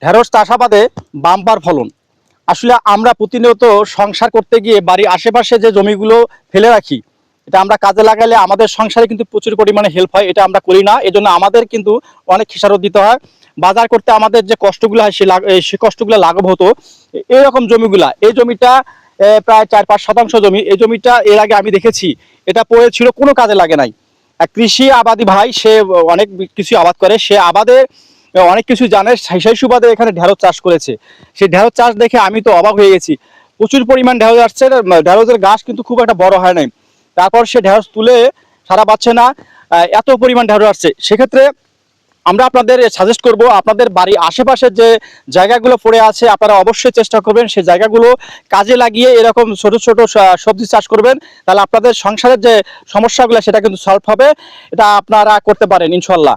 ঢেঁড়স চাষাবাদে বাম্পার ফলন। আসলে আমরা প্রতিনিয়ত সংসার করতে গিয়ে বাড়ির আশেপাশে যে জমিগুলো ফেলে রাখি, এটা আমরা কাজে লাগালে আমাদের সংসারে কিন্তু প্রচুর পরিমাণে হেল্প হয়। এটা আমরা করি না, এজন্য আমাদের কিন্তু অনেক খেসারত দিতে হয়। বাজার করতে আমাদের যে কষ্টগুলো হয় সেই কষ্টগুলো লাঘব হতো। এইরকম জমিগুলা, এই জমিটা প্রায় 4-5 শতাংশ জমি, এই জমিটা এর আগে আমি দেখেছি এটা পড়েছিল, কোনো কাজে লাগে নাই। কৃষি আবাদি ভাই, সে অনেক কিছু আবাদ করে, সে আবাদে অনেক কিছু জানে, সেই সুবাদে এখানে ঢেঁড়স চাষ করেছে। সেই ঢেঁড়স চাষ দেখে আমি তো অবাক হয়ে গেছি। প্রচুর পরিমাণ ঢেঁড়স আসছে, ঢেঁড়সের গাছ কিন্তু খুব একটা বড় হয় নাই। তারপর সে ঢেঁড়স তুলে সারা পাচ্ছে না, এত পরিমাণ ঢেঁড়স আসছে। সেক্ষেত্রে আমরা আপনাদের সাজেস্ট করব, আপনাদের বাড়ির আশেপাশে যে জায়গাগুলো পড়ে আছে আপনারা অবশ্যই চেষ্টা করবেন সেই জায়গাগুলো কাজে লাগিয়ে এরকম ছোট ছোট সবজি চাষ করবেন। তাহলে আপনাদের সংসারের যে সমস্যাগুলো সেটা কিন্তু সলভ হবে। এটা আপনারা করতে পারেন ইনশাল্লাহ।